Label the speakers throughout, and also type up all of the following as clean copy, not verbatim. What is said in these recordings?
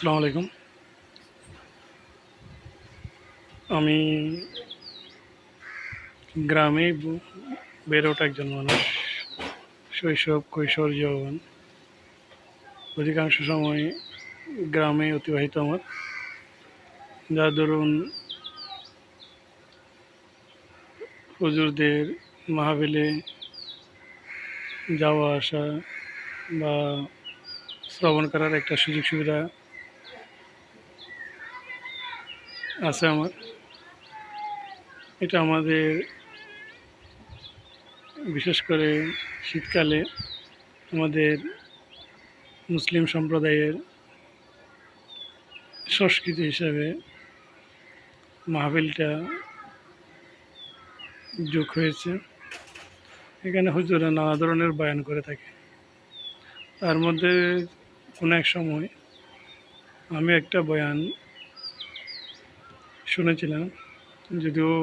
Speaker 1: আসসালামু আলাইকুম। আমি গ্রামে বেড়ে ওঠা একজন মানুষ। শৈশব, কৈশোর, যৌবন অধিকাংশ সময় গ্রামে অতিবাহিত আমার। যার দরুন হুজুরদের মাহফিলে যাওয়া আসা বা শ্রবণ করার একটা সুযোগ সুবিধা আছে আমার। এটা আমাদের বিশেষ করে শীতকালে আমাদের মুসলিম সম্প্রদায়ের সংস্কৃতি হিসাবে মাহফিলটা যোগ হয়েছে। এখানে হুজুররা নানা ধরনের বয়ান করে থাকে। তার মধ্যে কোনো এক সময় আমি একটা বয়ান শুনেছিলাম, যদিও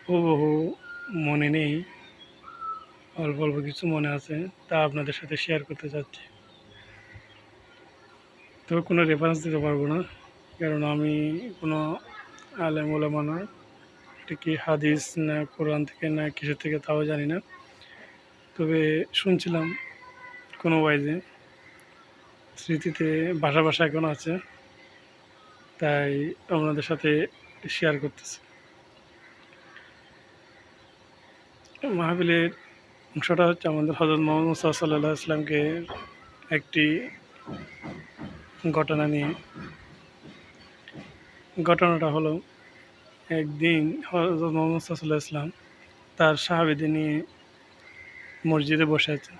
Speaker 1: হুবহু মনে নেই, অল্প অল্প কিছু মনে আছে, তা আপনাদের সাথে শেয়ার করতে চাচ্ছি। তবে কোনো রেফারেন্স দিতে পারবো না, কারণ আমি কোনো আলেম ওলামা না। এটা কি হাদিস না কোরআন থেকে না কিছু থেকে তাও জানি না। তবে শুনছিলাম কোনো ওয়াইজে, স্মৃতিতে ভাষা ভাষা এখন আছে, তাই আপনাদের সাথে শেয়ার করতেছি। মাহফিলের অংশটা হচ্ছে আমাদের হযরত মুহাম্মদ মুস্তাফা সাল্লাল্লাহু আলাইহি ওয়াসাল্লামকে একটি ঘটনা নিয়ে। ঘটনাটা হলো, একদিন হযরত মুহাম্মদ মুস্তাফা সাল্লাল্লাহু আলাইহি ওয়াসাল্লাম তার সাহাবীদের নিয়ে মসজিদে বসে আছেন।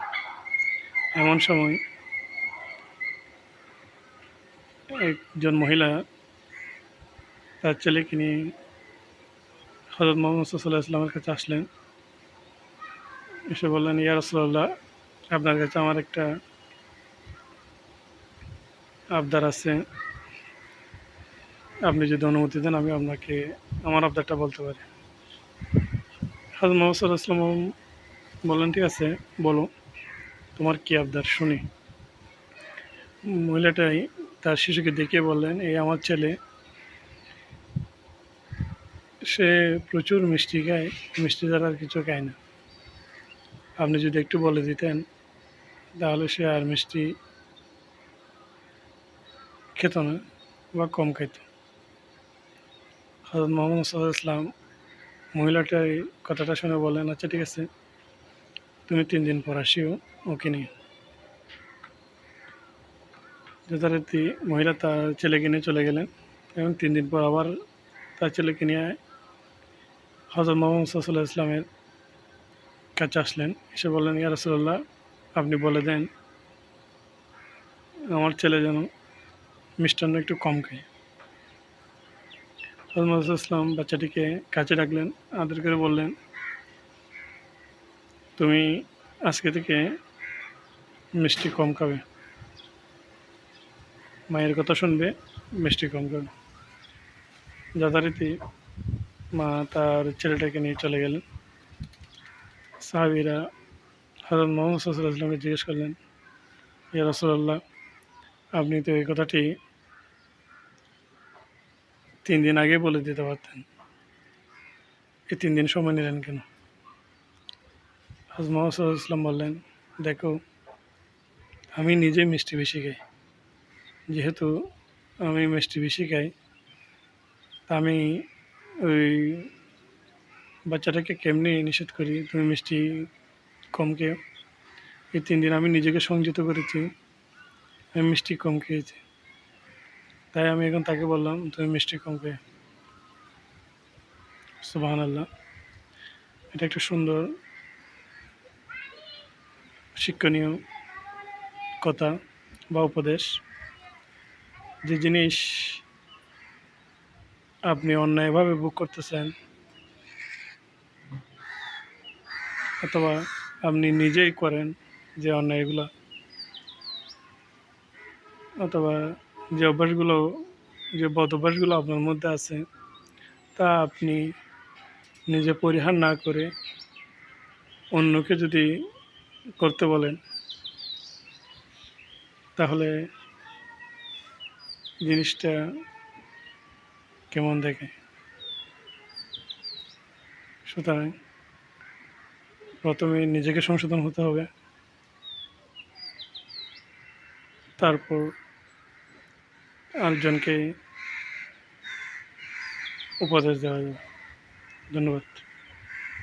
Speaker 1: এমন সময় একজন মহিলা তার ছেলেকে নিয়ে হযরত মুহাম্মদ মুস্তাফা সাল্লাল্লাহু আলাইহি ওয়াসাল্লামের কাছে আসলেন। এসে বললেন, ইয়া রাসূলুল্লাহ, আপনার কাছে আমার একটা আবদার আছে। আপনি যদি অনুমতি দেন আমি আপনাকে আমার আবদারটা বলতে পারি। হযরত মুহাম্মদ সাল্লাল্লাহু আলাইহি ওয়াসাল্লাম বললেন, ঠিক আছে, বলো তোমার কি আবদার, শুনি। মহিলাটাই তার শিশুকে দেখিয়ে বললেন, এই আমার ছেলে, সে প্রচুর মিষ্টি খায়, মিষ্টি ছাড়া আর কিছু খায় না। আপনি যদি একটু বলে দিতেন তাহলে সে আর মিষ্টি খেত না বা কম খাইত। হযরত মুহাম্মদ সাল্লাল্লাহু আলাইহি ওয়াসাল্লাম মহিলাটার কথাটা শুনে বললেন, আচ্ছা ঠিক আছে, তুমি 3 দিন পর আসিও ওকে নিয়ে। যথারীতি মহিলা তার ছেলেকে নিয়ে চলে গেলেন এবং 3 দিন পর আবার তার ছেলেকে নিয়ে হযরত মুহাম্মদ সাল্লাল্লাহু আলাইহি ওয়াসাল্লামের কাছে আসলেন। এসে বললেন, ইয়া রাসূলুল্লাহ, আপনি বলে দেন আমার ছেলে যেন মিষ্টান্ন একটু কম খায়। হযরত মুহাম্মদ সাল্লাল্লাহু আলাইহি ওয়াসাল্লাম বাচ্চাটিকে কাছে ডাকলেন, আদর করে বললেন, তুমি আজকে থেকে মিষ্টি কম খাবে, মায়ের কথা শুনবে, মিষ্টি কম খাবে। যথারীতি মা তার ছেলেটাকে নিয়ে চলে গেলেন। সাহাবীরা হযরত মুহাম্মদ সাল্লাল্লাহু আলাইহি ওয়াসাল্লামকে জিজ্ঞেস করলেন, ইয়া রাসূলুল্লাহ, আপনি তো এই কথাটি 3 দিন আগে বলে দিতে পারতেন, এই 3 দিন সময় নিলেন কেন? হযরত মুহাম্মদ সাল্লাল্লাহু আলাইহি ওয়াসাল্লাম বললেন, দেখো, আমি নিজে মিষ্টি বেশি খাই। যেহেতু আমি মিষ্টি বেশি খাই, তা আমি ওই বাচ্চাটাকে কেমনি নিষেধ করি তুমি মিষ্টি কম খেও। এই 3 দিন আমি নিজেকে সংযত করেছি, আমি মিষ্টি কম খেয়েছি, তাই আমি এখন তাকে বললাম তুমি মিষ্টি কম খেয়ে। সুবহানাল্লাহ। এটা একটা সুন্দর শিক্ষণীয় কথা বা উপদেশ। যে জিনিস আপনি অন্যায়ভাবে ভোগ করতেছেন অথবা আপনি নিজেই করেন, যে অন্যায়গুলো অথবা যে অভ্যাসগুলো, যে বদ অভ্যাসগুলো আপনার মধ্যে আছে, তা আপনি নিজে পরিহার না করে অন্যকে যদি করতে বলেন, তাহলে জিনিসটা কেমন দেখে। সুতরাং প্রথমে নিজেকে সংশোধন হতে হবে, তারপর আরেকজনকে উপদেশ দেওয়া যাবে। ধন্যবাদ।